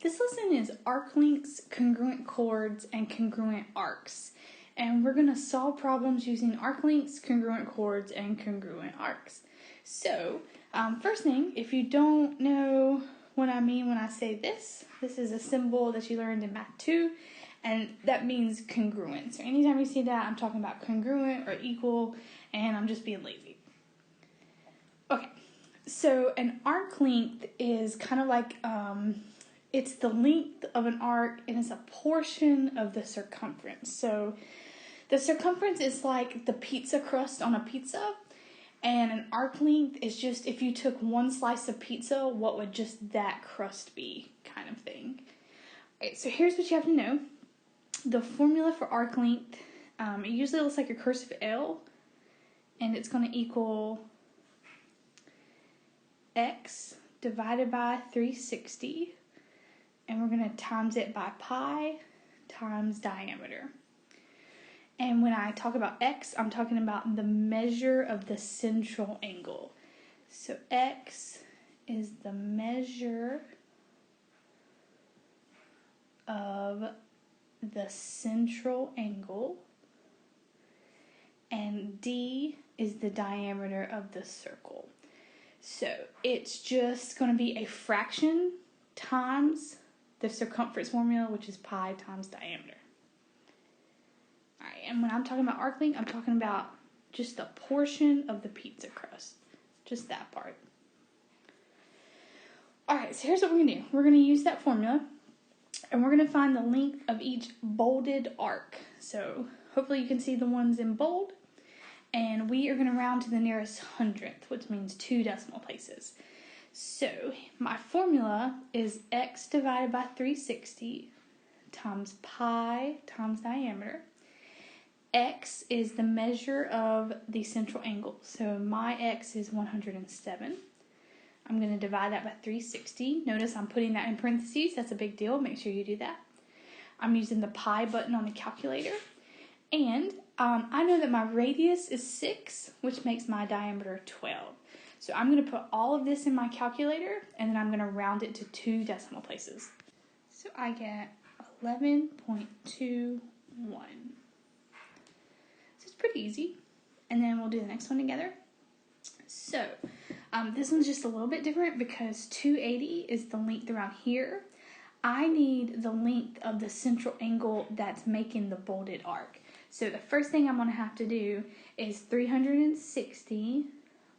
This lesson is arc lengths, congruent chords, and congruent arcs. And we're going to solve problems using arc lengths, congruent chords, and congruent arcs. So, first thing, if you don't know what I mean when I say this is a symbol that you learned in Math 2, and that means congruent. So anytime you see that, I'm talking about congruent or equal, and I'm just being lazy. Okay, so an arc length is kind of like, it's the length of an arc, and it's a portion of the circumference. So the circumference is like the pizza crust on a pizza, and an arc length is just if you took one slice of pizza, what would just that crust be, kind of thing. Alright, so here's what you have to know. The formula for arc length, it usually looks like a cursive L, and it's going to equal x divided by 360. And we're going to times it by pi times diameter. And when I talk about x, I'm talking about the measure of the central angle. So x is the measure of the central angle, and d is the diameter of the circle. So it's just going to be a fraction times the circumference formula, which is pi times diameter. Alright, and when I'm talking about arc length, I'm talking about just the portion of the pizza crust. Just that part. Alright, so here's what we're going to do. We're going to use that formula, and we're going to find the length of each bolded arc. So hopefully you can see the ones in bold. And we are going to round to the nearest hundredth, which means 2 decimal places. So my formula is x divided by 360 times pi times diameter. X is the measure of the central angle. So my x is 107. I'm going to divide that by 360. Notice I'm putting that in parentheses. That's a big deal. Make sure you do that. I'm using the pi button on the calculator. And I know that my radius is 6, which makes my diameter 12. So I'm going to put all of this in my calculator, and then I'm going to round it to 2 decimal places. So I get 11.21. So it's pretty easy. And then we'll do the next one together. So this one's just a little bit different because 280 is the length around here. I need the length of the central angle that's making the bolded arc. So the first thing I'm going to have to do is 360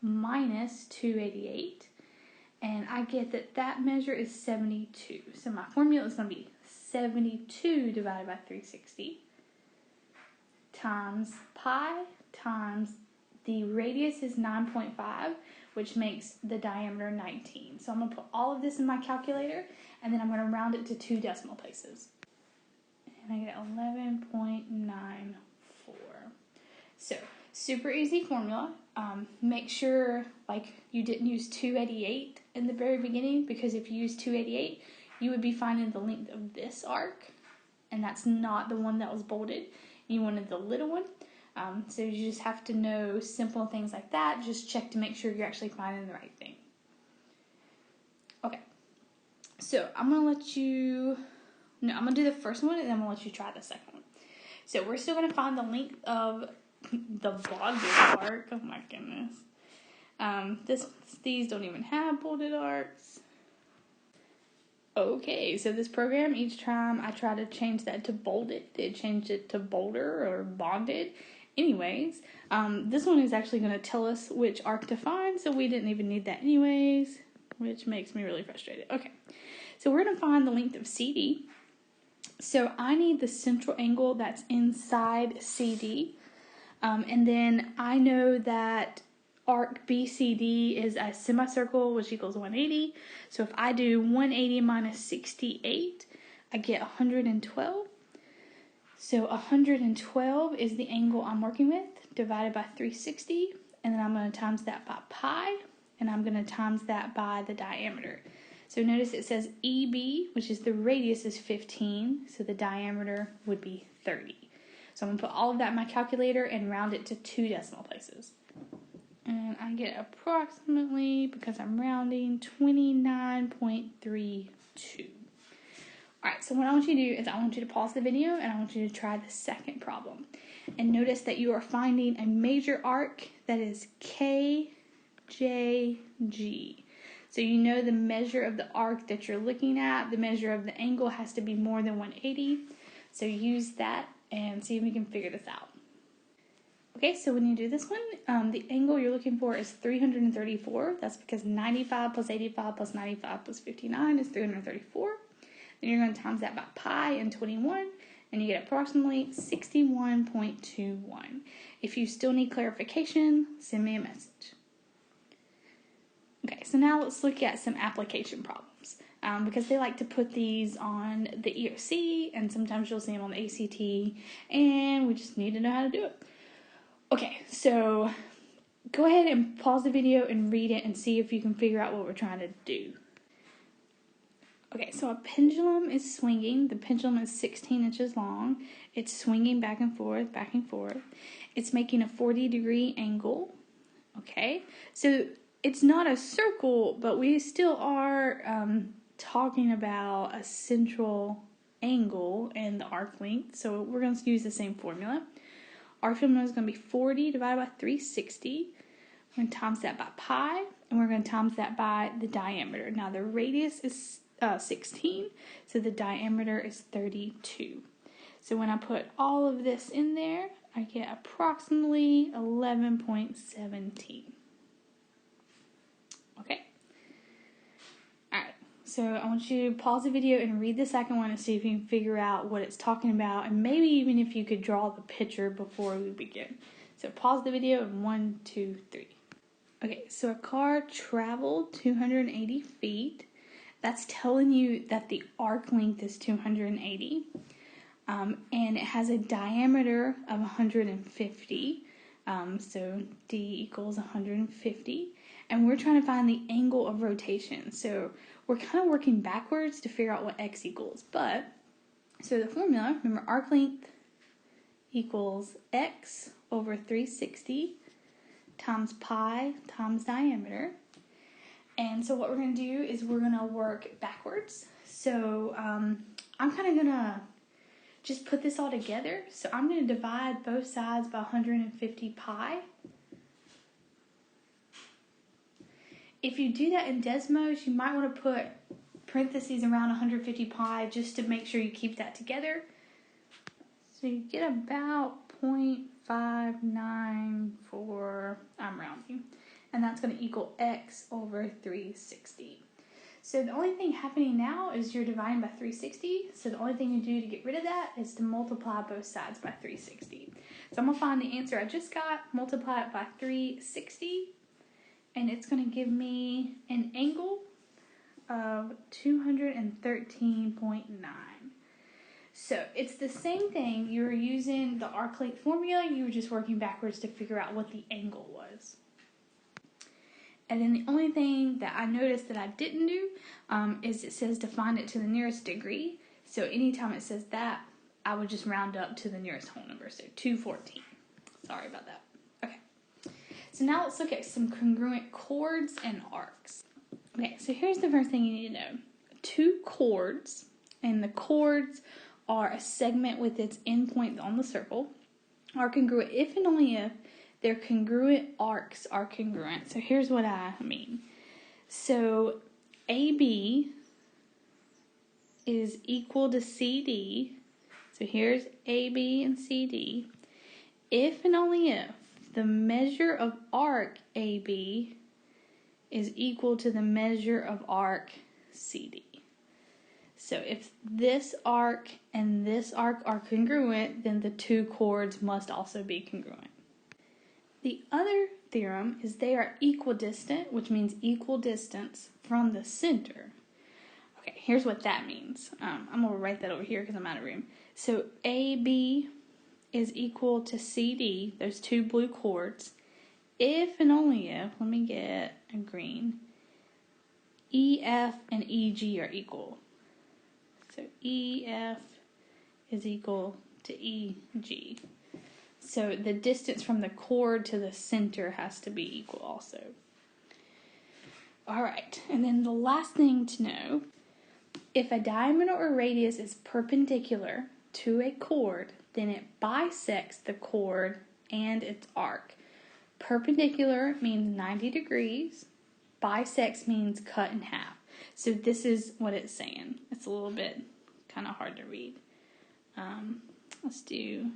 minus 288. And I get that that measure is 72. So my formula is going to be 72 divided by 360 times pi times the radius is 9.5, which makes the diameter 19. So I'm going to put all of this in my calculator, and then I'm going to round it to 2 decimal places. And I get 11.94. So, super easy formula. Make sure you didn't use 288 in the very beginning, because if you use 288, you would be finding the length of this arc, and that's not the one that was bolded. You wanted the little one. So you just have to know simple things like that. Just check to make sure you're actually finding the right thing. Okay. So I'm going to do the first one, and then I'm going to let you try the second one. So we're still going to find the length of the bolded arc. Oh my goodness. These don't even have bolded arcs. Okay, so this program, each time I try to change that to bolded, it changed it to bolder or bonded. Anyways, this one is actually going to tell us which arc to find, so we didn't even need that anyways, which makes me really frustrated. Okay, so we're going to find the length of CD. So I need the central angle that's inside CD, and then I know that arc BCD is a semicircle, which equals 180. So if I do 180 minus 68, I get 112. So 112 is the angle I'm working with, divided by 360, and then I'm going to times that by pi, and I'm going to times that by the diameter. So notice it says EB, which is the radius, is 15, so the diameter would be 30. So I'm going to put all of that in my calculator and round it to 2 decimal places. And I get approximately, because I'm rounding, 29.32. so what I want you to do is I want you to pause the video and I want you to try the second problem. And notice that you are finding a major arc that is KJG. So you know the measure of the arc that you're looking at, the measure of the angle has to be more than 180. So use that and see if we can figure this out. Okay, so when you do this one, the angle you're looking for is 334. That's because 95 plus 85 plus 95 plus 59 is 334. Then you're going to times that by pi and 21, and you get approximately 61.21. If you still need clarification, send me a message. Okay, so now let's look at some application problems. Because they like to put these on the EOC, and sometimes you'll see them on the ACT, and we just need to know how to do it. Okay, so go ahead and pause the video and read it and see if you can figure out what we're trying to do. Okay, so a pendulum is swinging. The pendulum is 16 inches long. It's swinging back and forth, back and forth. It's making a 40-degree angle. Okay, so it's not a circle, but we still are talking about a central angle and the arc length. So we're going to use the same formula. Arc formula is going to be 40 divided by 360. We're going to times that by pi, and we're going to times that by the diameter. Now the radius is 16, so the diameter is 32. So when I put all of this in there, I get approximately 11.17. Okay. Alright, so I want you to pause the video and read the second one and see if you can figure out what it's talking about, and maybe even if you could draw the picture before we begin. So pause the video in 1, 2, 3. Okay, so a car traveled 280 feet. That's telling you that the arc length is 280. And it has a diameter of 150. So D equals 150. And we're trying to find the angle of rotation. So we're kind of working backwards to figure out what x equals. But, so the formula, remember, arc length equals x over 360 times pi times diameter. And so what we're going to do is we're going to work backwards. So I'm kind of going to just put this all together. So I'm going to divide both sides by 150 pi. If you do that in Desmos, you might want to put parentheses around 150 pi just to make sure you keep that together. So you get about 0.594, I'm rounding, and that's going to equal x over 360. So the only thing happening now is you're dividing by 360, so the only thing you do to get rid of that is to multiply both sides by 360. So I'm going to find the answer I just got, multiply it by 360, and it's going to give me an angle of 213.9. So it's the same thing. You were using the arc length formula, you were just working backwards to figure out what the angle was. And then the only thing that I noticed that I didn't do is it says to find it to the nearest degree. So anytime it says that, I would just round up to the nearest whole number, so 214. Sorry about that. Okay. So now let's look at some congruent chords and arcs. Okay, so here's the first thing you need to know. Two chords, and the chords are a segment with its endpoint on the circle, are congruent if and only if their congruent arcs are congruent. So here's what I mean. So AB is equal to CD. So here's AB and CD. If and only if the measure of arc AB is equal to the measure of arc CD. So if this arc and this arc are congruent, then the two chords must also be congruent. The other theorem is they are equidistant, which means equal distance from the center. Okay, here's what that means. I'm going to write that over here because I'm out of room. So AB is equal to CD, those two blue chords, if and only if, let me get a green, EF and EG are equal. So EF is equal to EG. So the distance from the chord to the center has to be equal also. Alright, and then the last thing to know If a diameter or radius is perpendicular to a chord, then it bisects the chord and its arc. Perpendicular means 90 degrees. Bisects means cut in half. So this is what it's saying. It's a little bit kind of hard to read. Let's do...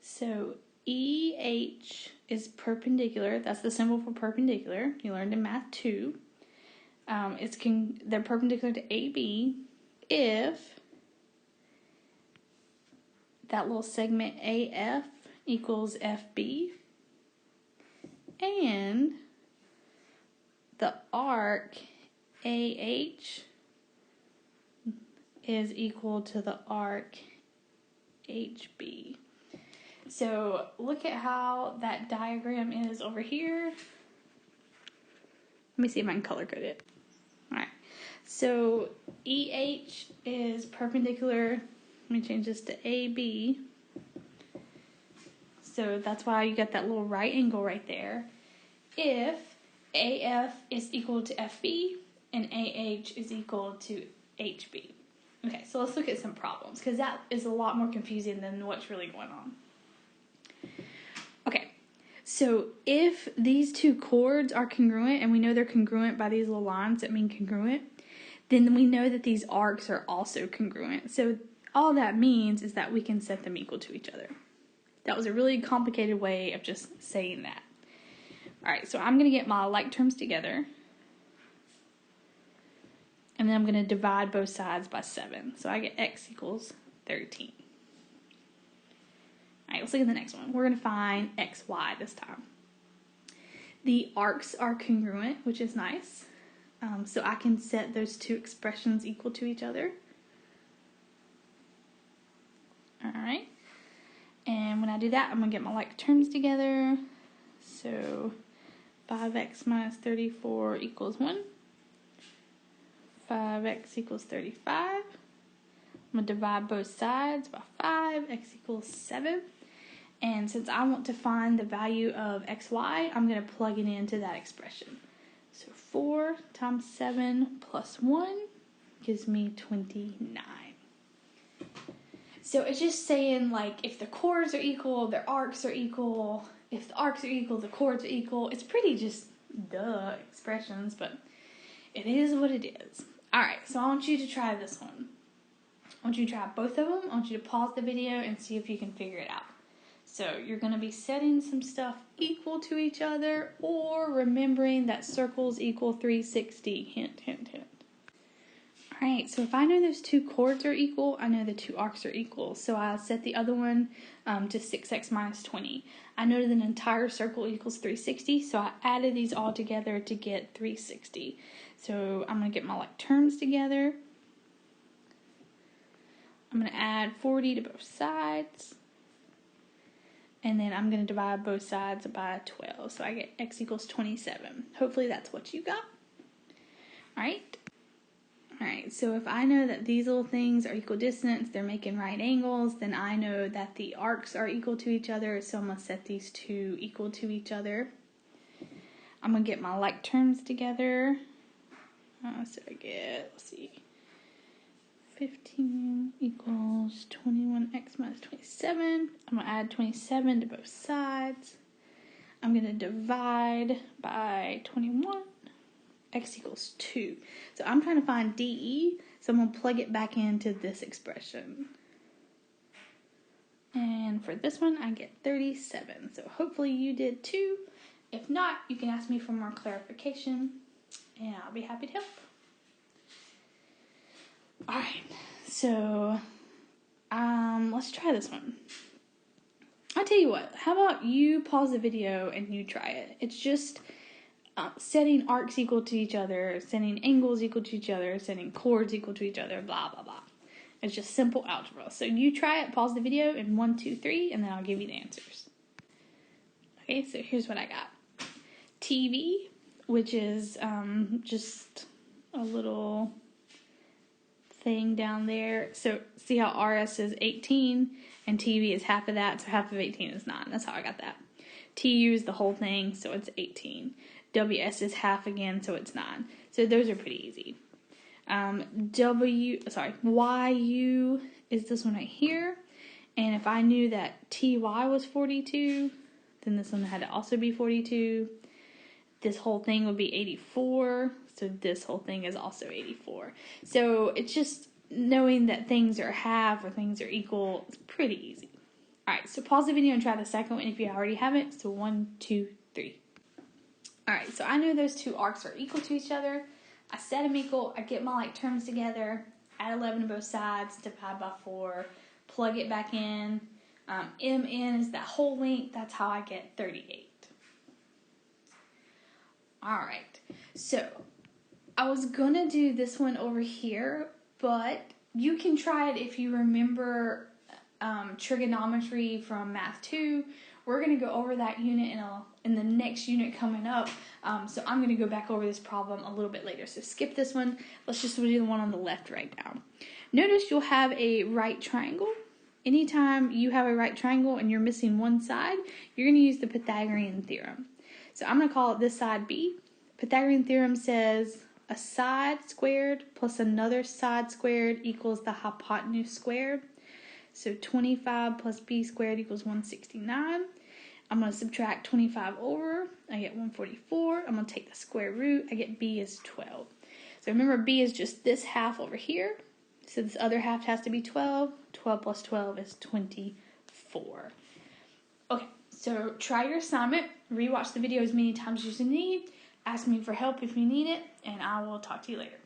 So EH is perpendicular. That's the symbol for perpendicular. You learned in Math 2. They're perpendicular to AB if that little segment AF equals FB and the arc AH is equal to the arc HB. So look at how that diagram is over here. Let me see if I can color code it. Alright, so EH is perpendicular. Let me change this to AB. So that's why you got that little right angle right there. If AF is equal to FB and AH is equal to HB. Okay, so let's look at some problems because that is a lot more confusing than what's really going on. Okay, so if these two chords are congruent, and we know they're congruent by these little lines that mean congruent, then we know that these arcs are also congruent. So all that means is that we can set them equal to each other. That was a really complicated way of just saying that. Alright, so I'm going to get my like terms together. And then I'm going to divide both sides by 7. So I get x equals 13. Alright, let's look at the next one. We're going to find xy this time. The arcs are congruent, which is nice. So I can set those two expressions equal to each other. Alright. And when I do that, I'm going to get my like terms together. So 5x minus 34 equals 1. 5x equals 35. I'm going to divide both sides by 5. X equals 7. And since I want to find the value of xy, I'm going to plug it into that expression. So 4 times 7 plus 1 gives me 29. So it's just saying, like, if the chords are equal, their arcs are equal. If the arcs are equal, the chords are equal. It's pretty just duh expressions, but it is what it is. Alright, so I want you to try this one. I want you to try both of them. I want you to pause the video and see if you can figure it out. So you're going to be setting some stuff equal to each other or remembering that circles equal 360. Hint, hint, hint. Alright, so if I know those two chords are equal, I know the two arcs are equal. So I'll set the other one to 6x minus 20. I know that an entire circle equals 360, so I added these all together to get 360. So I'm going to get my like terms together. I'm going to add 40 to both sides. And then I'm going to divide both sides by 12. So I get x equals 27. Hopefully that's what you got. Alright. Alright, so if I know that these little things are equidistant, they're making right angles, then I know that the arcs are equal to each other, so I'm going to set these two equal to each other. I'm going to get my like terms together. So I get, let's see, 15 equals 21x minus 27. I'm going to add 27 to both sides. I'm going to divide by 21. X equals 2. So I'm trying to find DE, so I'm going to plug it back into this expression. And for this one, I get 37. So hopefully you did too. If not, you can ask me for more clarification, and I'll be happy to help. Alright, so let's try this one. I'll tell you what, how about you pause the video and you try it. It's just setting arcs equal to each other, setting angles equal to each other, setting chords equal to each other, blah, blah, blah. It's just simple algebra. So you try it, pause the video in 1, 2, 3, and then I'll give you the answers. Okay, so here's what I got. TV, which is just a little thing down there. So see how RS is 18 and TV is half of that, so half of 18 is 9. That's how I got that. TU is the whole thing, so it's 18. WS is half again, so it's 9. So those are pretty easy. YU is this one right here. And if I knew that TY was 42, then this one had to also be 42. This whole thing would be 84. So this whole thing is also 84. So it's just knowing that things are half or things are equal. It's pretty easy. Alright, so pause the video and try the second one if you already haven't. So 1, 2, 3. Alright, so I know those two arcs are equal to each other. I set them equal. I get my like terms together. Add 11 to both sides. Divide by 4. Plug it back in. MN is that whole length. That's how I get 38. Alright, so I was going to do this one over here, but you can try it if you remember trigonometry from Math 2. We're going to go over that unit in the next unit coming up, so I'm going to go back over this problem a little bit later. So skip this one. Let's just do the one on the left right now. Notice you'll have a right triangle. Anytime you have a right triangle and you're missing one side, you're going to use the Pythagorean theorem. So I'm going to call it this side B. Pythagorean theorem says a side squared plus another side squared equals the hypotenuse squared. So 25 plus B squared equals 169. I'm going to subtract 25 over. I get 144. I'm going to take the square root. I get B is 12. So remember, B is just this half over here. So this other half has to be 12. 12 plus 12 is 24. Okay, so try your assignment. Rewatch the video as many times as you need. Ask me for help if you need it, and I will talk to you later.